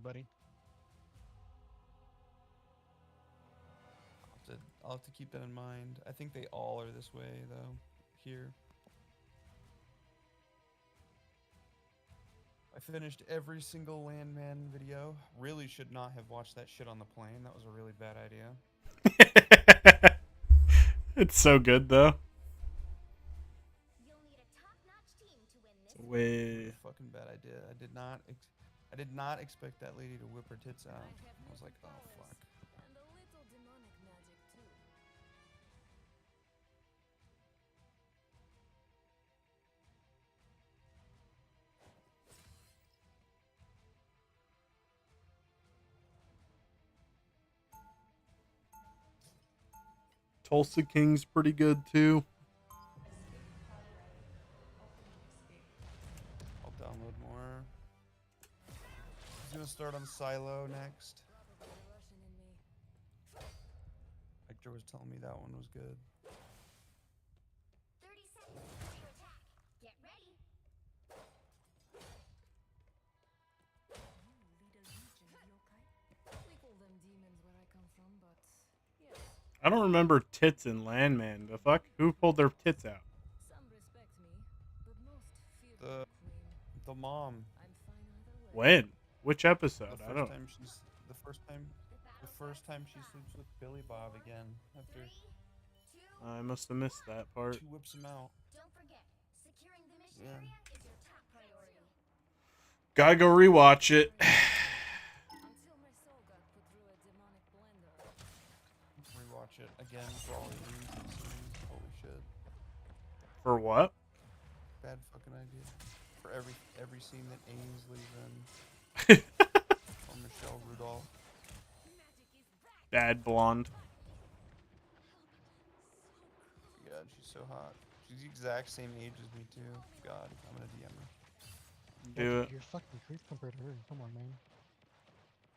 buddy. I'll have to keep that in mind. I think they all are this way though. Here. I finished every single Landman video. Really should not have watched that shit on the plane. That was a really bad idea. It's so good though. Way. Fucking bad idea. I did not expect that lady to whip her tits out. I was like, oh fuck. Tulsa King's pretty good too. I'll download more. He's gonna start on Silo next. Hector was telling me that one was good. 30 seconds to your attack. Get ready. I don't remember tits in Landman. The fuck? Who pulled their tits out? The mom. When? Which episode? The I first don't. time she's the first time she sleeps with Billy Bob again after I must have missed that part. she whips him out. Don't forget, securing the mission Yeah. area is your top priority. Gotta go rewatch it. Until my soul got put through a demonic blender. Rewatch it again for all the reasons. Holy shit. For what? Bad fucking idea. For every scene that Ainsley's in or Michelle Rudolph. Bad blonde. God, she's so hot. She's the exact same age as me too. God, I'm gonna DM her. Do it. You're fucking creep compared to her. Come on, man.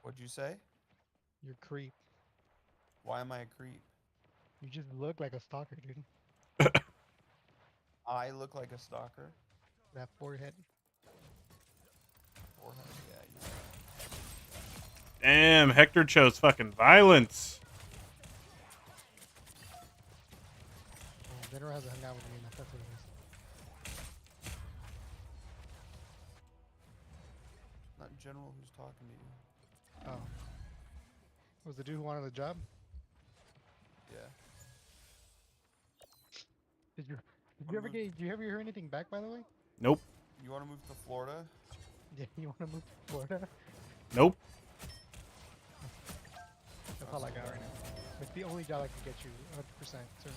What'd you say? You're creep. Why am I a creep? You just look like a stalker, dude. I look like a stalker. That forehead. Forehead, yeah. Damn, Hector chose fucking violence. Veteran hasn't hung out with me enough. That's what it is. Not General who's talking to you. Oh. Was the dude who wanted the job? Yeah. Did you ever hear anything back, by the way? Nope. You want to move to Florida? Yeah, you want to move to Florida? Nope. That's all I got right now. It's the only job I can get you 100% certain.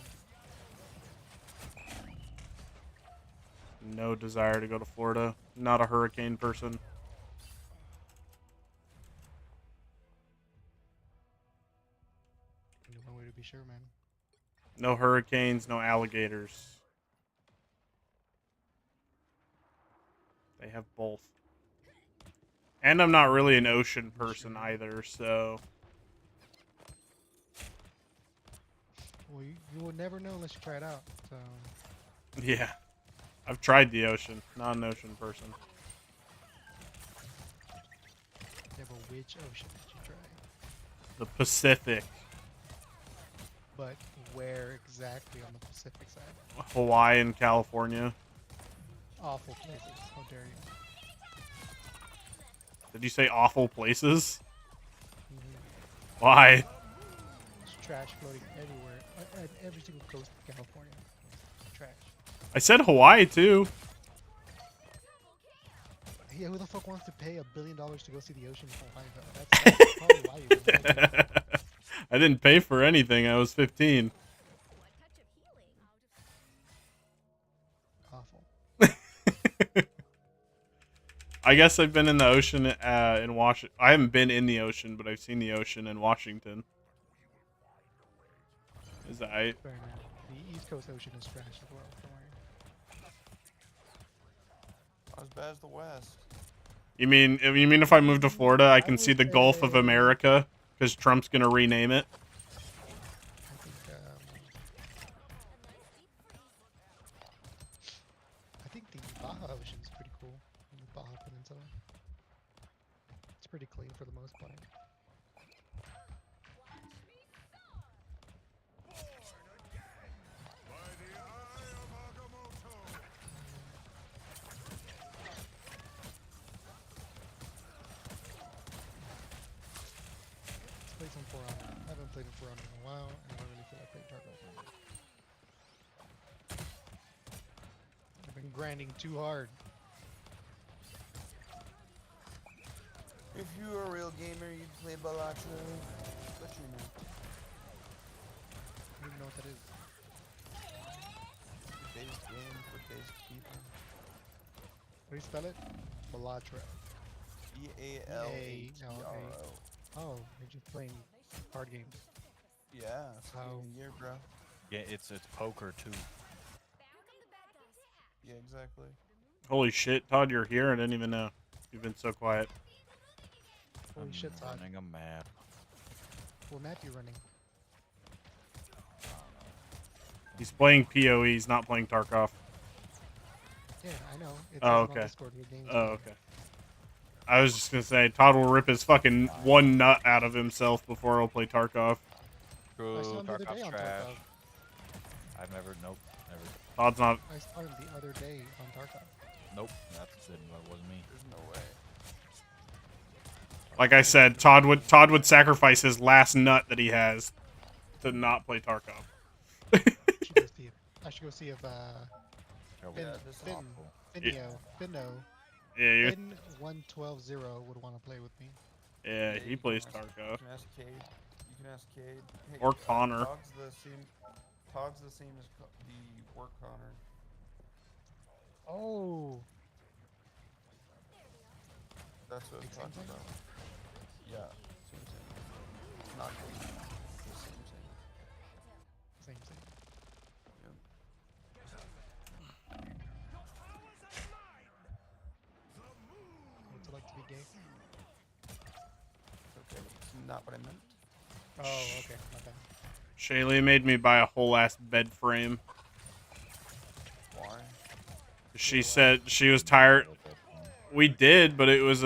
No desire to go to Florida. Not a hurricane person. Only one way to be sure, man. No hurricanes, no alligators. They have both. And I'm not really an ocean person either, so... Well, you will never know unless you try it out. So Yeah. I've tried the ocean. Not an ocean person. yeah, but which ocean did you try? The Pacific. But where exactly on the Pacific side? Hawaii and California. Awful places. How dare you? Did you say awful places? Mhm. Why? There's trash floating everywhere. At every single coast of California. Trash. I said Hawaii too. Yeah, who the fuck wants to pay $1 billion to go see the ocean in Hawaii, though? That's probably why you wouldn't like it. I didn't pay for anything. I was 15. Awful. I guess I've been in the ocean in Washington. I haven't been in the ocean, but I've seen the ocean in Washington. Is that right? Fair enough. The East Coast Ocean is trash as well. Don't worry. Not as bad as the West. You mean if I move to Florida, I can I see would the Gulf of say- America because Trump's gonna rename it? I think the Baja Ocean is pretty cool. The Baja Peninsula. It's pretty clean for the most part. Let's play some For Honor. I haven't played For Honor in a while, and I don't really feel like playing Tarkov anymore. I've been grinding too hard. If you were a real gamer, you'd play Balatro. But you know. I don't even know what that is. Based game for based people. How do you spell it? Balatra. B-A-L-A-T-R-O. Oh, you're just playing card games. Yeah, it's How- game of the year, bro. Yeah, it's poker too. Yeah, exactly. Holy shit, Todd, you're here. I didn't even know. You've been so quiet. Holy shit, I'm Todd. running a map. What map you running? He's playing PoE. He's not playing Tarkov. Yeah, I know. It's Oh, on okay. Discord, your game's Oh, playing. okay. I was just gonna say Todd will rip his fucking one nut out of himself before he'll play Tarkov. I saw him the other day Tarkov's on trash. Tarkov. I've never, nope, never, Todd's not. I saw him the other day on Tarkov. nope, that wasn't me. There's no way. Like I said, Todd would sacrifice his last nut that he has to not play Tarkov. I should go see if Yo, Fin- Yeah, this is Fin- awful. Finno Yeah, you're, Fin 112-0 would want to play with me. yeah, Yeah, he you plays can ask- Tarkov. You can ask Cade. You can ask Cade. Hey, Or Connor. Tog's the same. Tog's the same as the work Connor. Oh, That's what I'm Like same talking thing? about. Yeah, same thing. Not the same thing. same thing. Yep. What's it like to be gay? It's okay. It's not what I meant. Oh, okay, my bad. Shaylee made me buy a whole ass bed frame. Why? She said she was tired. We did, but it was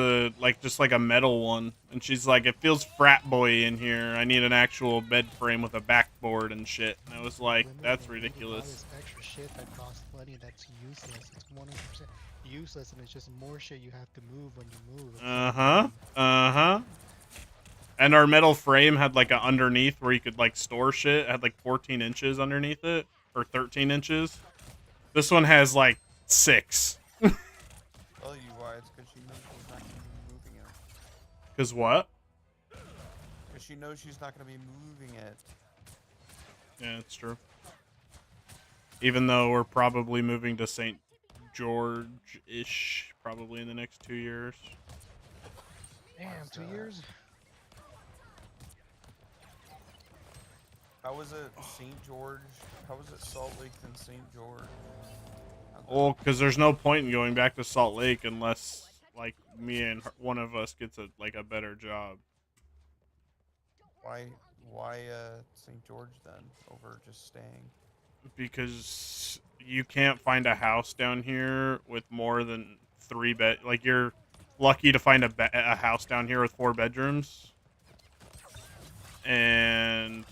just like a metal one. And she's like, it feels frat boy in here. I need an actual bed frame with a backboard and shit. And I was like, Women that's will need to buy ridiculous. this extra shit that costs money that's useless. It's 100% useless, and it's just more shit you have to move when you move. It's Uh-huh. And our metal frame had like a underneath where you could like store shit. It had like 14 inches underneath it, or 13 inches. This one has like 6. Tell you why. It's because she knows she's not going to be moving it. Cause what? Because she knows she's not going to be moving it. Yeah, it's true. Even though we're probably moving to St. George-ish, probably in the next 2 years. Damn, 2 years? How was it St. George? How was it Salt Lake than St. George? Well, because there's no point in going back to Salt Lake unless, like, me and one of us gets a better job. Why St. George then over just staying? Because you can't find a house down here with more than 3 bed. Like, you're lucky to find a house down here with 4 bedrooms. And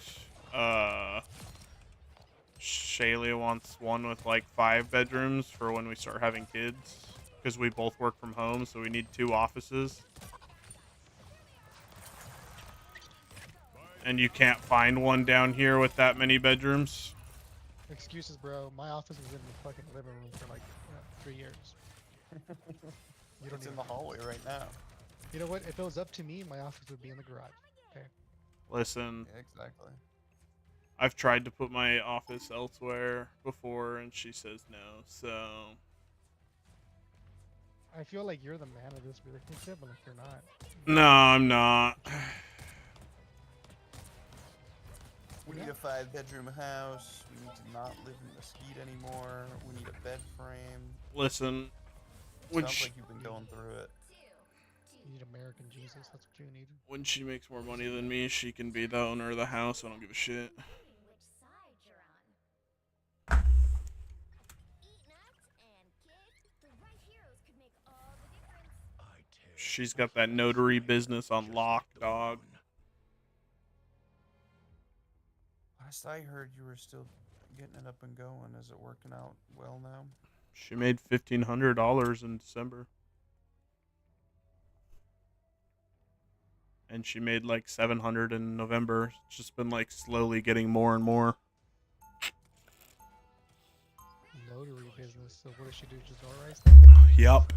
Shaylee wants one with like 5 bedrooms for when we start having kids, because we both work from home, so we need 2 offices. And you can't find one down here with that many bedrooms. Excuses, bro. My office was in the fucking living room for like 3 years. You don't It's in even the hallway right now. You know what? If it was up to me, my office would be in the garage. Okay. Listen, Yeah, exactly. I've tried to put my office elsewhere before, and she says no, so... I feel like you're the man of this relationship, but like you're not. No, I'm not. We need a 5-bedroom house. We need to not live in Mesquite anymore. We need a bed frame. Listen, when Sounds she, like you've been going through it. You need American Jesus. That's what you need. when she makes more money than me, she can be the owner of the house. I don't give a shit. Which side you're on. Eat nuts and kick. The right heroes could make all the difference. She's got that notary business on lock, dog. Last I heard, you were still getting it up and going. Is it working out well now? She made $1,500 in December. And she made like 700 in November. It's just been like slowly getting more and more. Notary business. So what does she do? Just notarize stuff? Yep.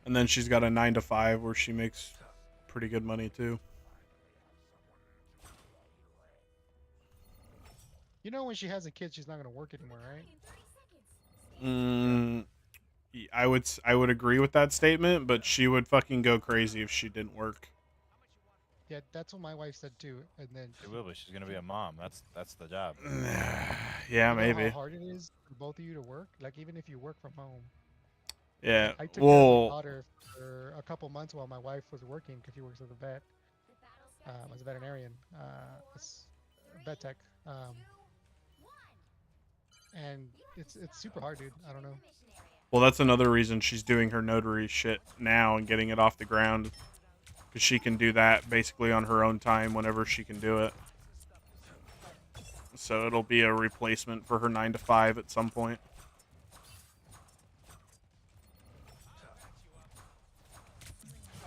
And then she's got a 9 to 5 where she makes pretty good money too. You know, when she has a kid, she's not gonna work anymore, right? I would agree with that statement, but she would fucking go crazy if she didn't work. Yeah, that's what my wife said too. And then She will, but she's gonna be a mom. That's the job. Yeah, you know maybe. how hard it is for both of you to work. Like even if you work from home. Yeah. I took care of my Well, daughter for a couple months while my wife was working because she works as a vet, as a veterinarian, vet tech. And it's super hard, dude. I don't know. well, that's another reason she's doing her notary shit now and getting it off the ground. Because she can do that basically on her own time whenever she can do it. So it'll be a replacement for her 9 to 5 at some point.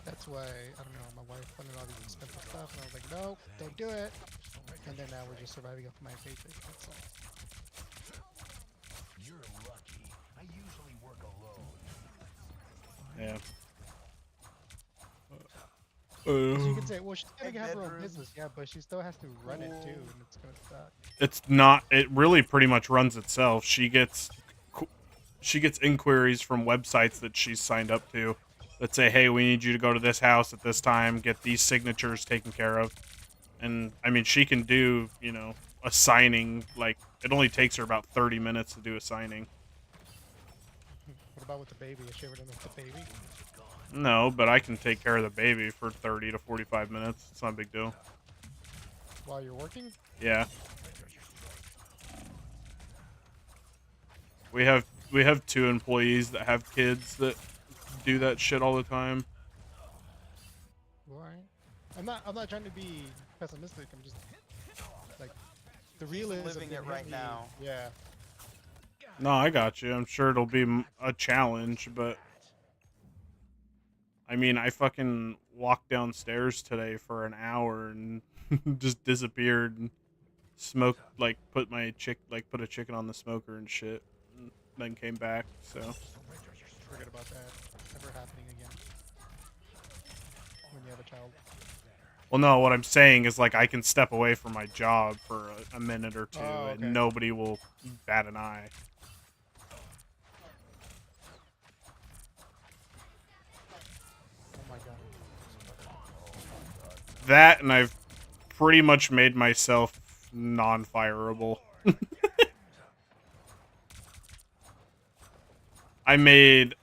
That's why I don't know. My wife wanted all these expensive stuff, and I was like, nope, don't do it. And then now we're just surviving off my paycheck. That's all. Yeah. 'Cause you can say, well, she's gonna Big have her own bedroom. business, yeah, but she still has to run it too, and it's gonna suck. It's not. It really pretty much runs itself. She gets inquiries from websites that she's signed up to that say, "Hey, we need you to go to this house at this time, get these signatures taken care of." And I mean, she can do, a signing. Like it only takes her about 30 minutes to do a signing. What about with the baby? Is she ever done with the baby? No, but I can take care of the baby for 30 to 45 minutes. It's not a big deal. While you're working? Yeah. We have 2 employees that have kids that do that shit all the time. All right. I'm not trying to be pessimistic. I'm just like the realism. living can it hit right me. now. Yeah. No, I got you. I'm sure it'll be a challenge, but I mean, I fucking walked downstairs today for an hour and just disappeared and smoked, like put a chicken on the smoker and shit, and then came back. So Forget about that ever happening again. When you have a child. well, no, what I'm saying is like I can step away from my job for a minute or two, Oh, okay. and nobody will bat an eye. Oh my god. That, and I've pretty much made myself non-fireable. I made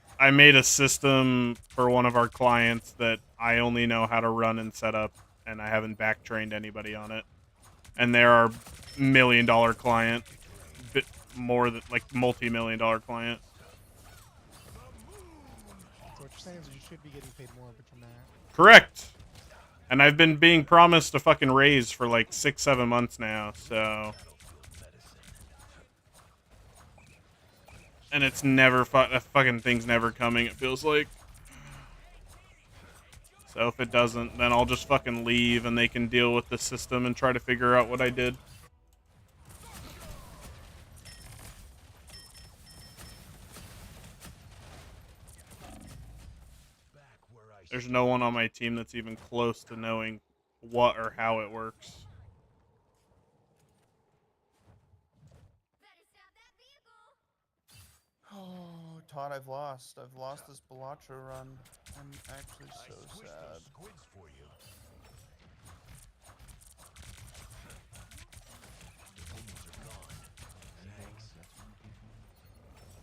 a system for one of our clients that I only know how to run and set up, and I haven't back-trained anybody on it. And they're our $1 million client, bit more than like multi-million-dollar client. So what you're saying is you should be getting paid more from that. Correct. And I've been being promised a fucking raise for like 6-7 months now, so. And it's never, that fucking thing's never coming, it feels like. So if it doesn't, then I'll just fucking leave and they can deal with the system and try to figure out what I did. There's no one on my team that's even close to knowing what or how it works. Oh, Todd, I've lost. I've lost this Balatro run. I'm actually so sad.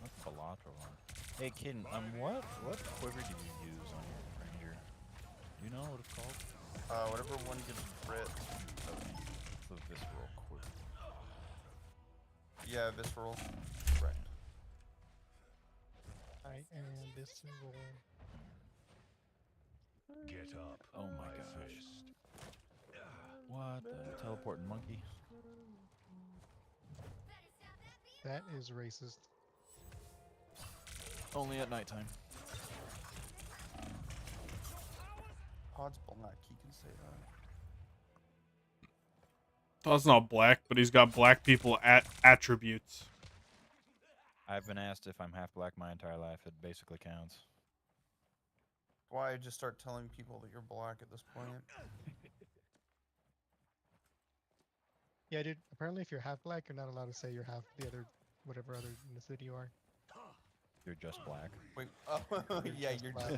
What's Balatro on? Hey, Kitten, what quiver do you use on your ranger? Do you know what it's called? Whatever one gives crit. The visceral quiver. Yeah, visceral. Correct. Alright, and this will Get up. Oh my gosh. What the teleporting monkey? That is racist. Only at nighttime. Pod's black. He can say that. Todd's not black, but he's got black people attributes. I've been asked if I'm half black my entire life. It basically counts. Why just start telling people that you're black at this point? Yeah, dude. Apparently, if you're half black, you're not allowed to say you're half the other, whatever other ethnicity you are. You're just black. Wait. Oh, yeah, just you're black.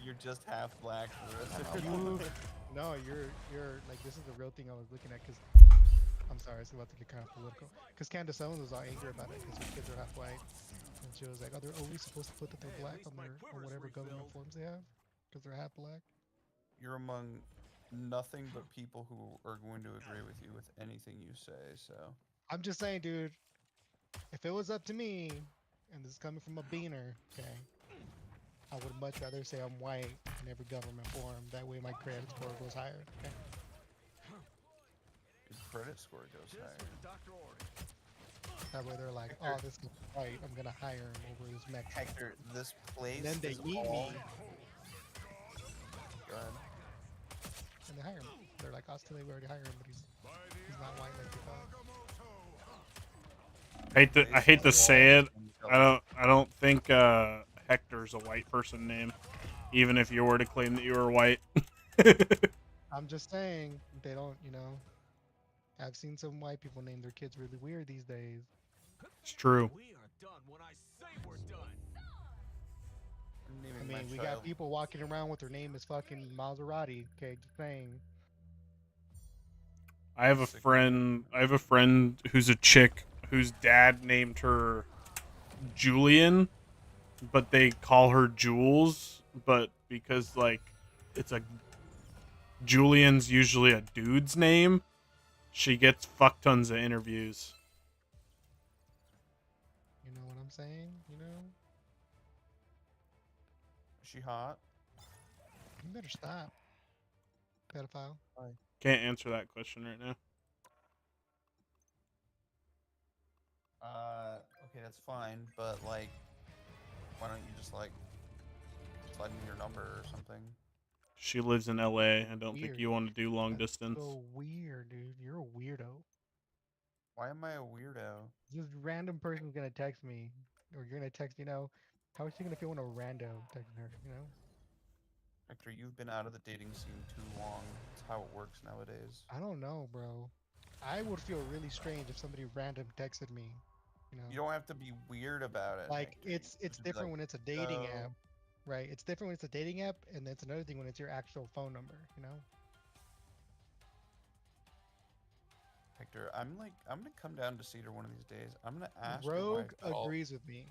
you're just half black for the rest of your You, life. no, you're like this is the real thing I was looking at because I'm sorry, it's about to get kind of political. Because Candace Owens was all angry about it because her kids are half white, and she was like, "Oh, they're always supposed to put that they're black on their on whatever government forms they have because they're half black." You're among nothing but people who are going to agree with you with anything you say. So I'm just saying, dude. If it was up to me, and this is coming from a beaner, okay, I would much rather say I'm white in every government form. That way, my credit score goes higher. Okay. your credit score goes higher. That way, they're like, "Oh, this is white. I'm gonna hire him over his Mexican." Hector, this place And then they is meet all... me, Go ahead. and they hire him. They're like, "Oh, still, we already hired him, but he's not white like we thought." I hate to say it. I don't think Hector's a white person name, even if you were to claim that you were white. I'm just saying they don't. You know, I've seen some white people name their kids really weird these days. It's true. We are done when I say we're done. I'm I naming my mean, we child- got people walking around with their name is fucking Maserati. Okay, just saying. I have a friend who's a chick whose dad named her Julian, but they call her Jules, but because like it's a Julian's usually a dude's name, she gets fuck tons of interviews. You know what I'm saying? You know, Is she hot? you better stop, pedophile. Can't answer that question right now. Okay, that's fine, but like, why don't you just like slide me your number or something? She lives in LA. I don't think Weird. you want to do long That's distance. so weird, dude. You're a weirdo. Why am I a weirdo? This random person's gonna text me, or you're gonna text. You know, how is she gonna feel when a rando texting her? You know, Hector, you've been out of the dating scene too long. That's how it works nowadays. I don't know, bro. I would feel really strange if somebody random texted me. You know, You don't have to be weird about it. like Hector. it's You just be different like, when it's a dating "No." app, right? It's different when it's a dating app, and it's another thing when it's your actual phone number. You know, Hector, I'm gonna come down to Cedar one of these days. I'm gonna ask your Rogue wife about all- agrees with me.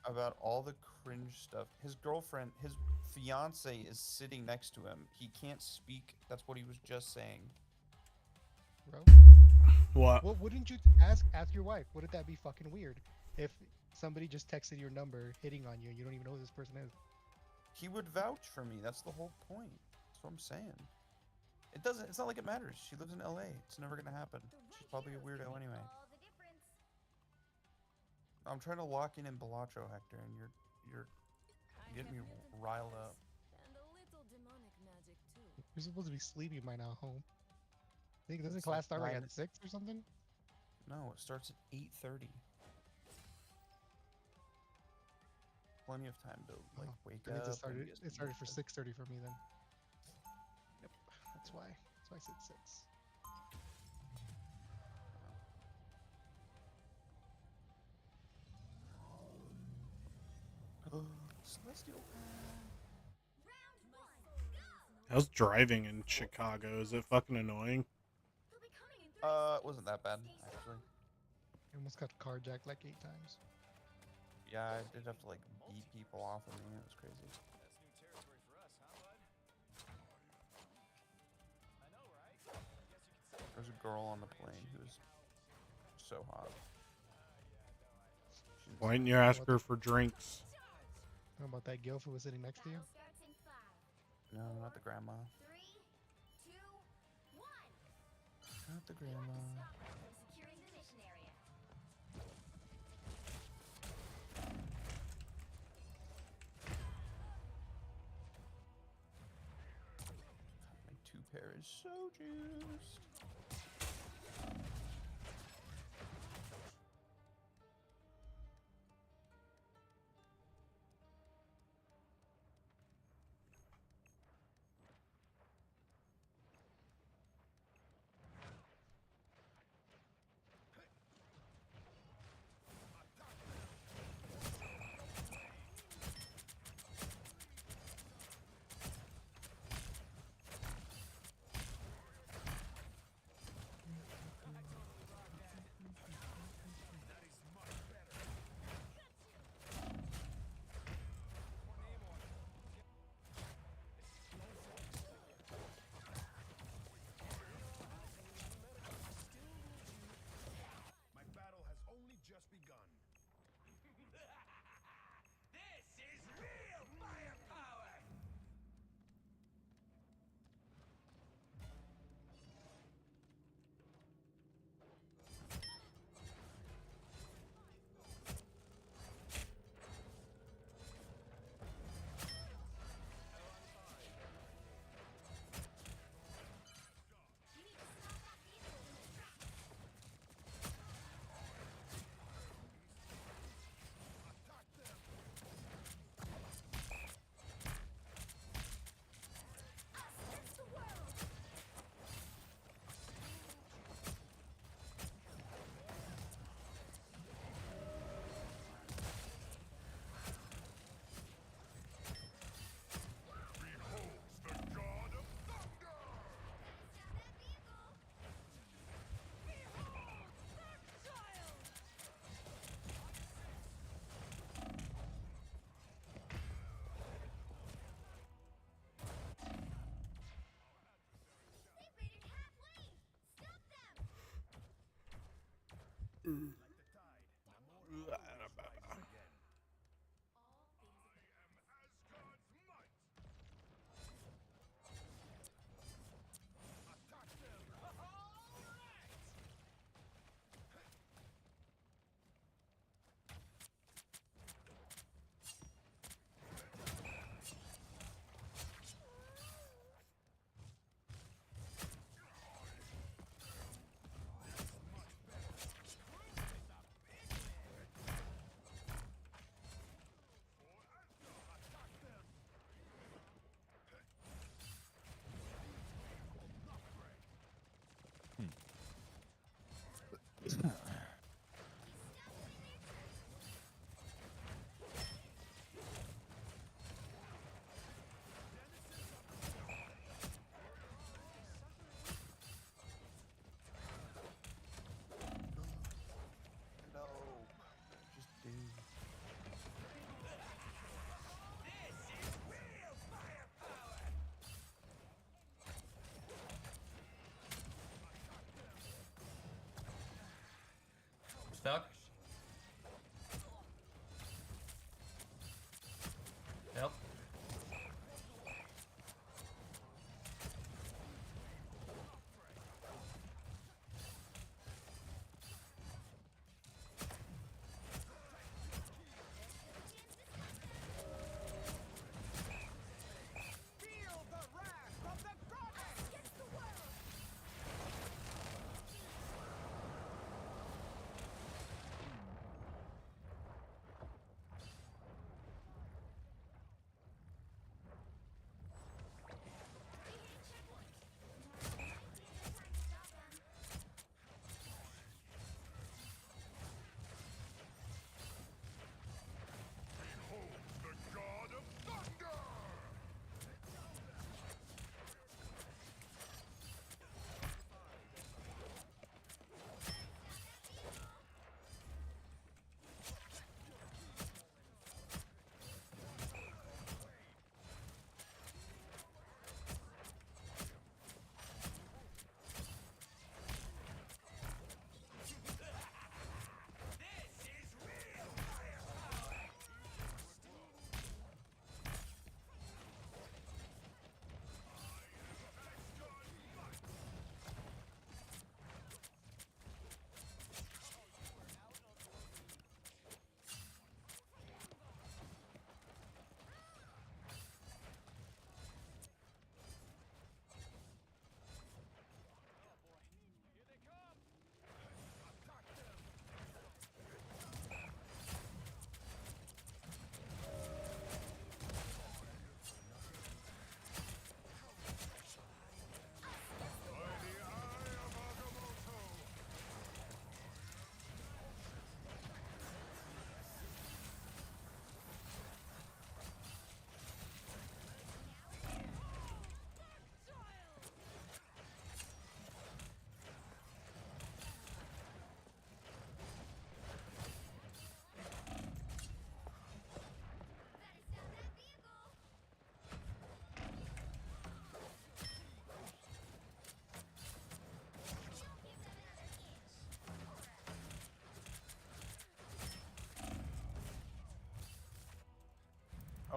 about all the cringe stuff. His girlfriend, his fiance is sitting next to him. He can't speak. That's what he was just saying. Bro, What? well, wouldn't you ask your wife? Wouldn't that be fucking weird if somebody just texted your number hitting on you and you don't even know who this person is? He would vouch for me. That's the whole point. That's what I'm saying. It doesn't. It's not like it matters. She lives in LA. It's never gonna happen. She's probably a weirdo anyway. All the difference. I'm trying to lock in Balacho, Hector, and you're getting me riled up. And a little demonic magic too. You're supposed to be sleeping by now, home. I think doesn't It's class like start like 9 at 6 or something? No, it starts at 8:30. Plenty of time to like Oh, wake That means up. it started. and get It started for some- 6:30 for me then. Yep, that's why. That's why I said 6. Celestial. How's driving in Chicago? Is it fucking annoying? They'll be coming in 30 It wasn't that bad actually. I almost got carjacked like 8 times. Yeah, I did have to like beat people off of me. It was crazy. There's a girl on the plane who was so hot. She was- Why didn't you ask her for drinks? How about that Gilf who was sitting next to you? Starts in 5. No, not the grandma. 3, 2, 1. Not the We have to grandma. stop them from securing the mission area. My 2-pair is so juiced. My battle has only just begun. This is real firepower! You need to stop that vehicle in its tracks. Us against the world. Stop that vehicle. They've made it halfway. Stop them. Like the tide, the more always rises again. All things Asgard's might! Attack them! Alright! No. Just do. This is real firepower! Stuck. Help. Feel the wrath of the goddess! against the world.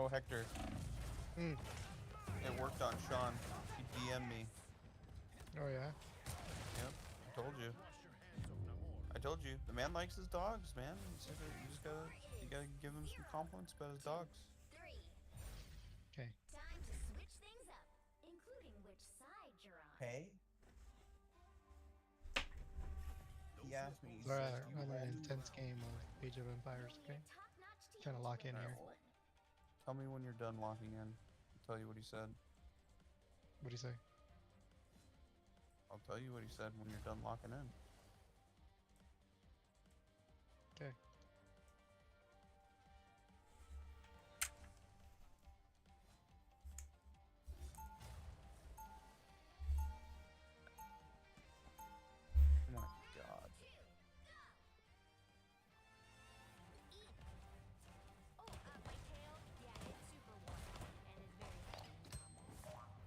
Oh, Hector. Hmm. It worked on Sean. He DM'd me. Oh yeah. Yep. I told you. I told you. The man likes his dogs, man. You gotta give him some compliments about his dogs. 3. Okay. Time to switch things up, including which side you're on. Hey. He asked me. He We're said, "Do you on an want intense game of Age of Empires. Okay. Top-notch team. Trying to lock in here. Tell me when you're done locking in. I'll tell you what he said. What do you say? I'll tell you what he said when you're done locking in. Okay. Oh my god. Oh, my tail? Yeah, it's super warm and is very heavy in combat.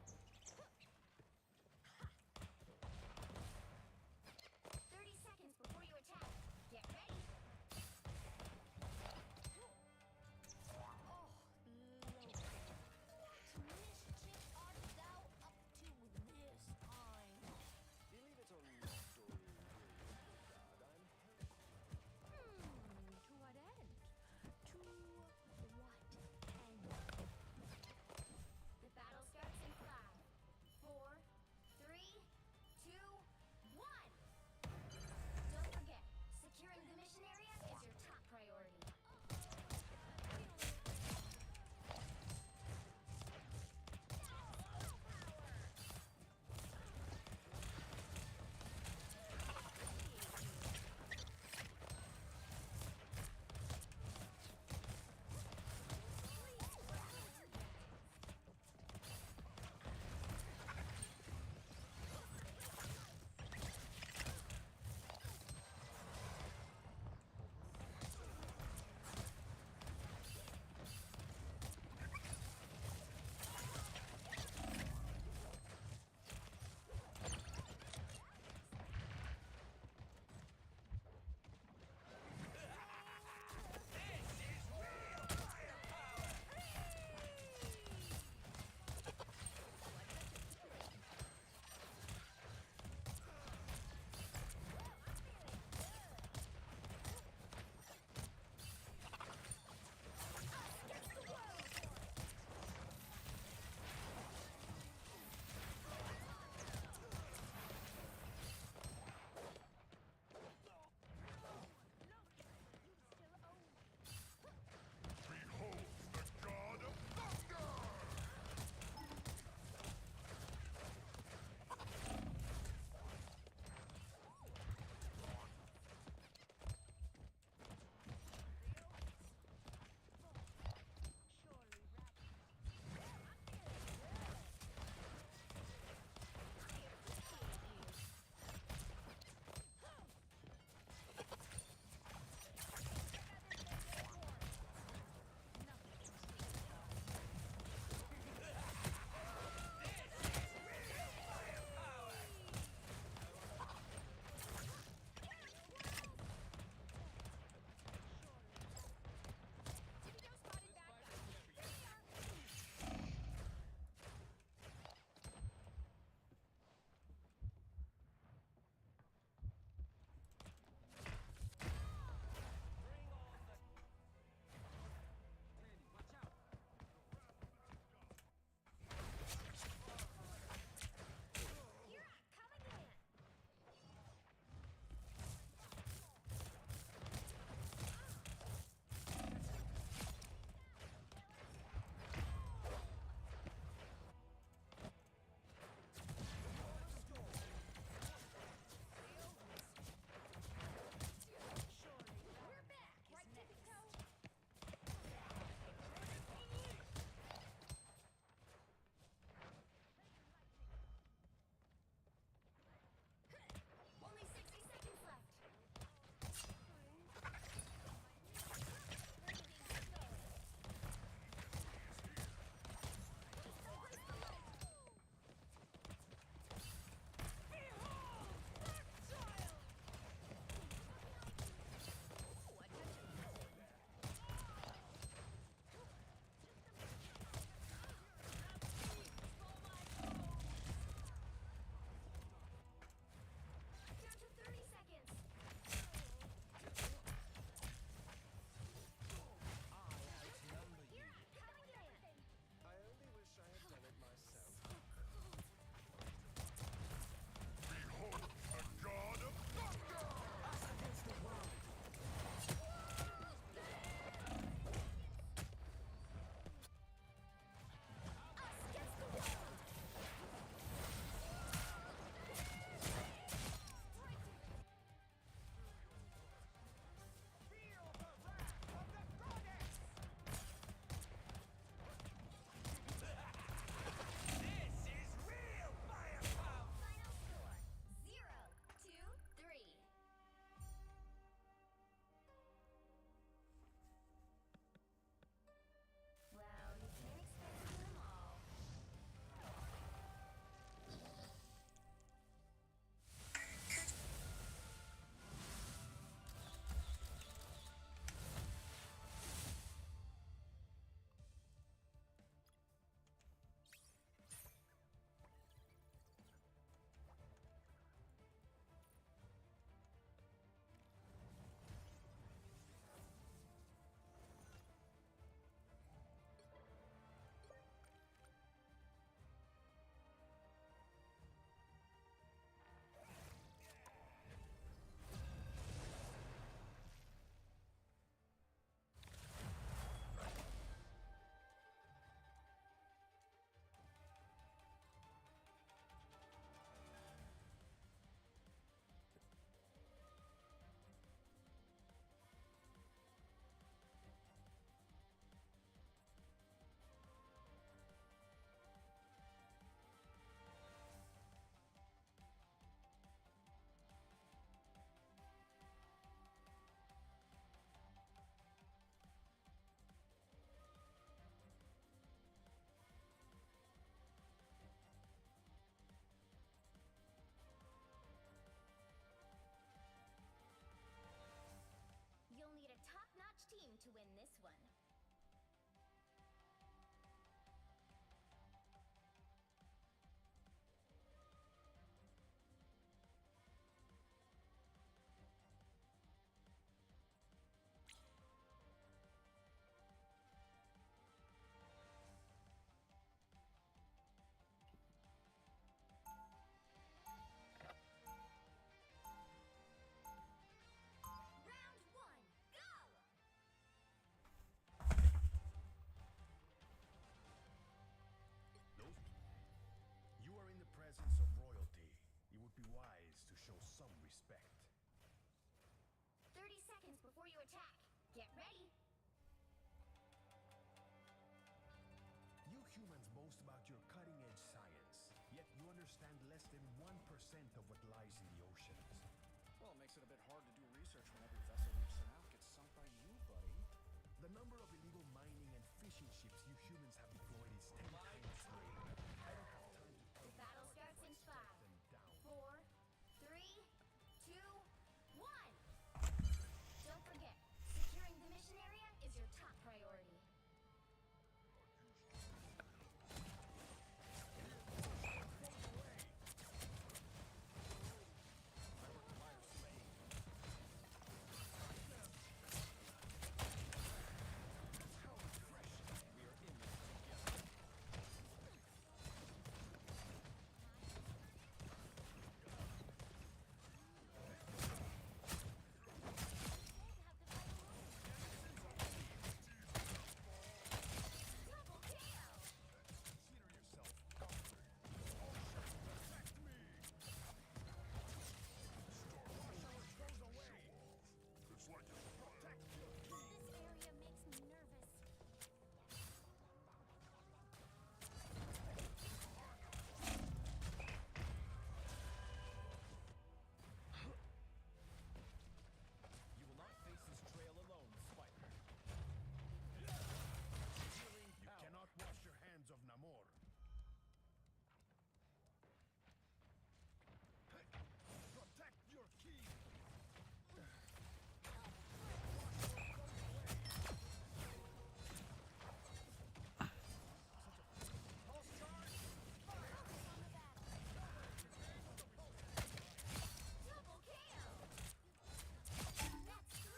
be wise to show some respect. 30 seconds before you attack. Get ready. You humans boast about your cutting-edge science, yet you understand less than 1% of what lies in the oceans. Well, it makes it a bit hard to do research when every vessel we've sent out gets sunk by you, buddy. The number of illegal mining and fishing ships you humans have deployed is 10 times greater. I don't have time to The battle starts in 5, them down. 4, 3, 2, 1. Don't forget, securing the mission area is your top priority. Double kill! Consider yourself conquered. All ships protect me! Goes away. It's like it's protect your king. This area makes me nervous. You will not face this trail alone, Spider. You cannot wash your hands of Namor. Protect your king. Double kill! That's 3!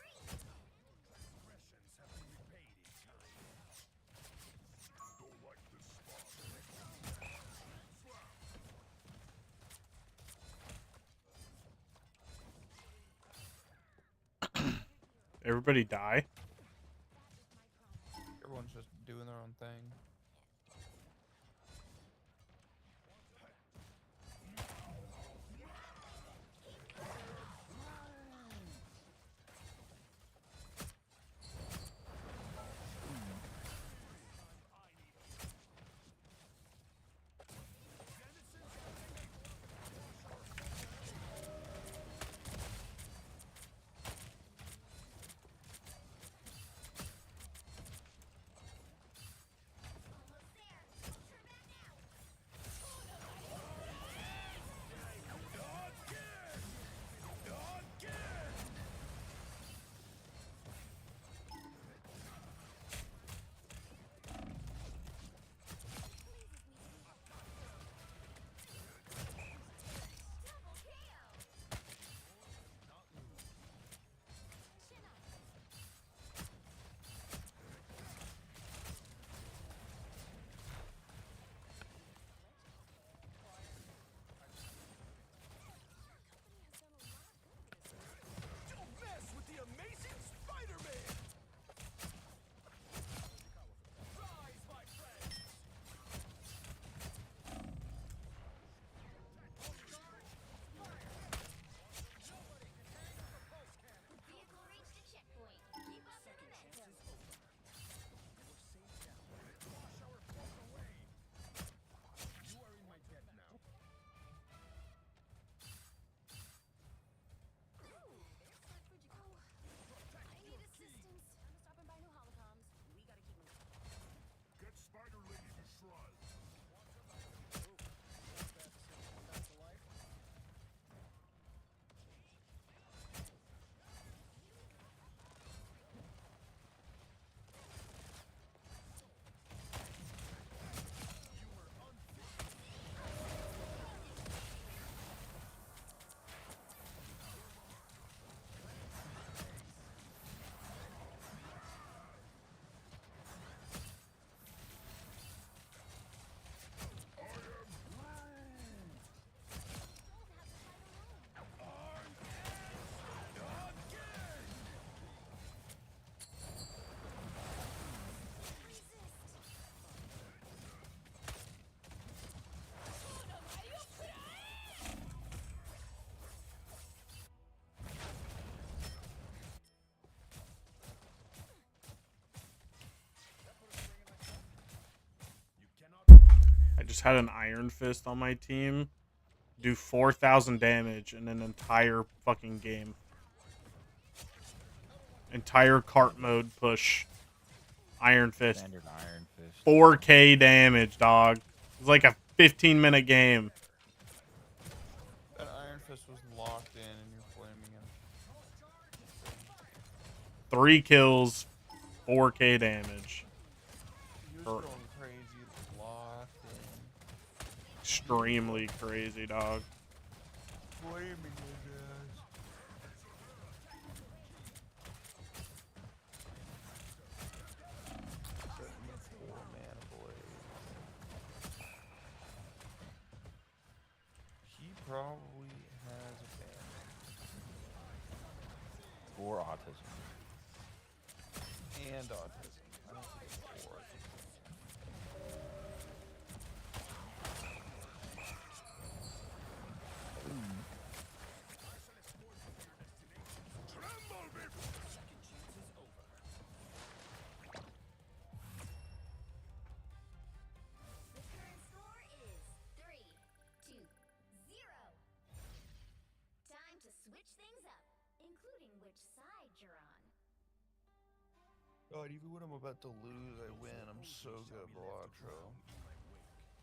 Transgressions have been repaid in time. Don't like this spot. Everybody die. Everyone's just doing their own thing. just had an Iron Fist on my team do 4,000 damage in an entire fucking game. Entire cart mode push. Iron Fist. Standard Iron Fist. 4K damage, dog. It's like a 15-minute game. That Iron Fist was locked in and you're flaming him. 3 kills, 4K damage. He was Or- going crazy, locked in. Extremely crazy, dog. Flaming his ass. Setting the 4-mana blade. He probably has a ban. Or autism. And autism. I don't think it's 4. The current score is 3-0. Time to switch things up, including which side you're on. God, even when I'm about to lose, I win. I'm so good, Balatro.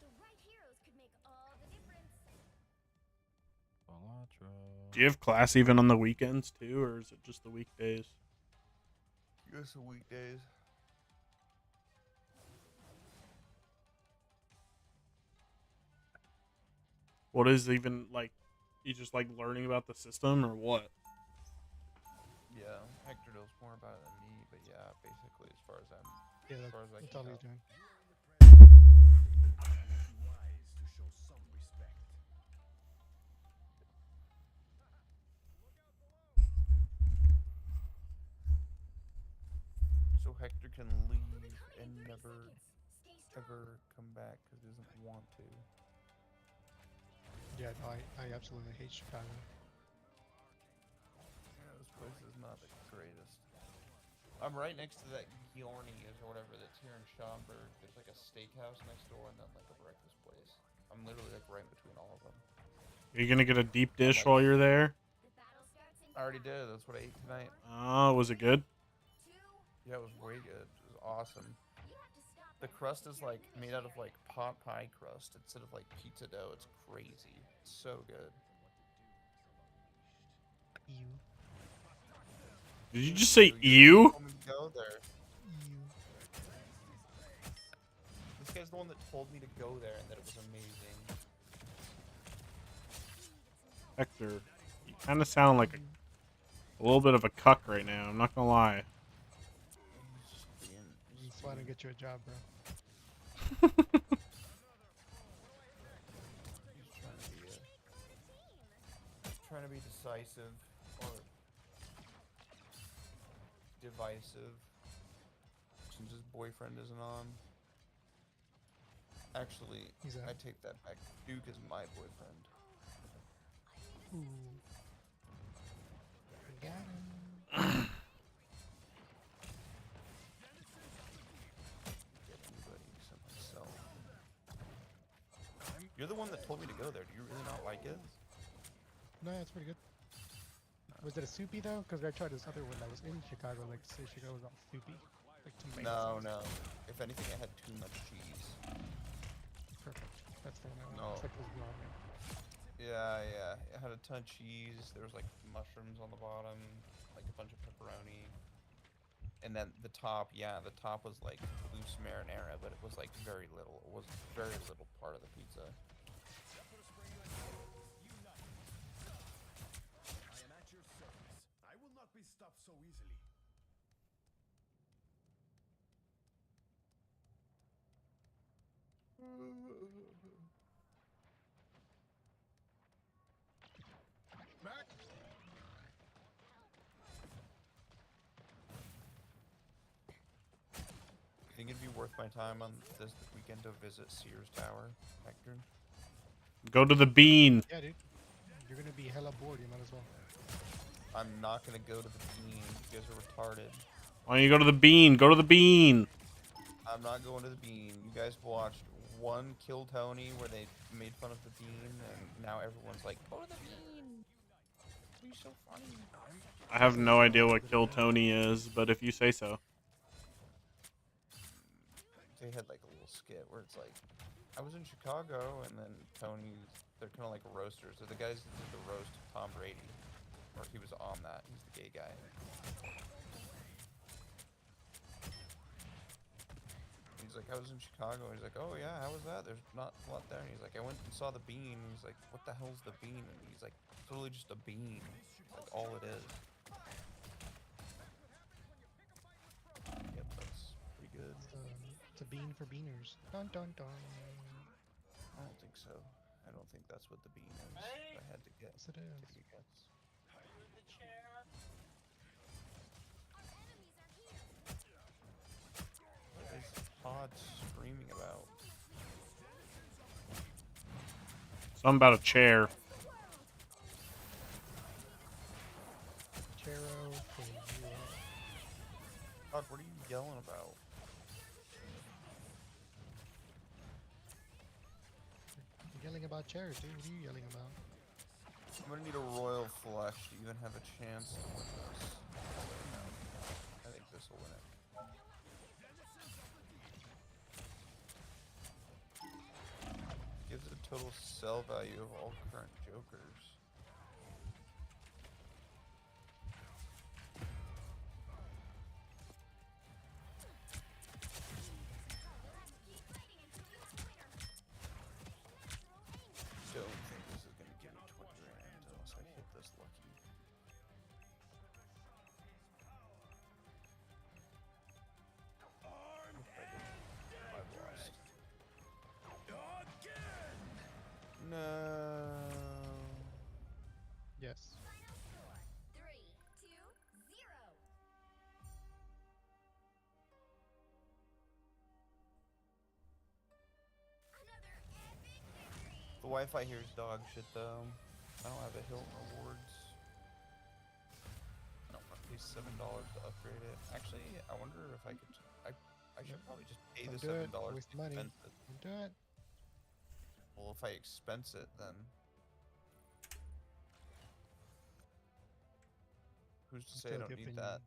The right heroes could make all the difference. Balatro. Do you have class even on the weekends too, or is it just the weekdays? Just the weekdays. What is even like? You just like learning about the system or what? Yeah, Hector knows more about it than me, but yeah, basically, as far as I'm, Yeah, as far as I that's can all he's tell. doing. Wise to show some respect. So Hector can leave and never, Stay strong. ever come back because he doesn't want to. Yeah, no, I absolutely hate Chicago. Yeah, this place is not the greatest. I'm right next to that Giorni's or whatever that's here in Schaumburg. There's like a steakhouse next door and then like a breakfast place. I'm literally like right between all of them. Are you gonna get a deep dish while you're there? The battle starts in I already did. That's what I ate tonight. Oh, was it good? 2. Yeah, it was way good. It was awesome. You have to stop The them. crust is like made out of like pot pie crust instead of like pizza dough. It's crazy. It's so good. You. Did you just say So you? told me to go there. You. This guy's the one that told me to go there and that it was amazing. Hector, you kind of sound like a little bit of a cuck right now. I'm not gonna lie. He's just being. That's why I didn't get you a job, bro. He's trying to be decisive or divisive since his boyfriend isn't on. Actually, He's I out. take that back. Duke is my boyfriend. Ooh. Got him. Get anybody except myself. You're the one that told me to go there. Do you really not like it? No, it's pretty good. Was it a soupy though? Because I tried this other one that was in Chicago, like say Chicago was all soupy, like tomato. No, sauce. no. If anything, it had too much cheese. Perfect. That's the one I want. No. It's like those ramen. Yeah, yeah. It had a ton of cheese. There was like mushrooms on the bottom, like a bunch of pepperoni. And then the top, yeah, the top was like loose marinara, but it was like very little. It was very little part of the pizza. I am at your service. I will not be stopped so easily. Back. You think it'd be worth my time on this weekend to visit Sears Tower, Hector? Go to the bean. Yeah, dude. You're gonna be hella bored. You might as well. I'm not gonna go to the Bean. You guys are retarded. Why don't you go to the bean? Go to the bean. I'm not going to the Bean. You guys watched one Kill Tony where they made fun of the bean, and now everyone's like, "Oh, the bean! He's so funny." I have no idea what Kill Tony is, but if you say so. They had like a little skit where it's like, I was in Chicago, and then Tony's, they're kind of like roasters. They're the guys that did the roast of Tom Brady, or he was on that. He's the gay guy. He's like, I was in Chicago. He's like, oh yeah, how was that? There's not a lot there. And he's like, I went and saw the bean. And he's like, what the hell's the bean? And he's like, it's literally just a bean. Like all it is. Yep, that's pretty good. It's a bean for beaners. Dun dun dun. I don't think so. I don't think that's what the bean is. If I had to guess. Yes, it is. Take a guess. What is Todd screaming about? Something about a chair. Chero for you. Todd, what are you yelling about? You're yelling about chairs, dude. What are you yelling about? I'm gonna need a royal flush to even have a chance to win this. I think this will win it. Gives it a total sell value of all current jokers. Don't think this is gonna give me 20 grand unless I hit this lucky. I've lost. No. Yes. Final score 3-2-0. Another epic victory. The Wi-Fi here is dog shit though. I don't have a Hilton Rewards. I don't want to pay $7 to upgrade it. Actually, I wonder if I could. I should probably just pay the Don't do it. $7 Waste to money. expense it. Don't do it. Well, if I expense it, then who's to say I Still don't giving need you- that?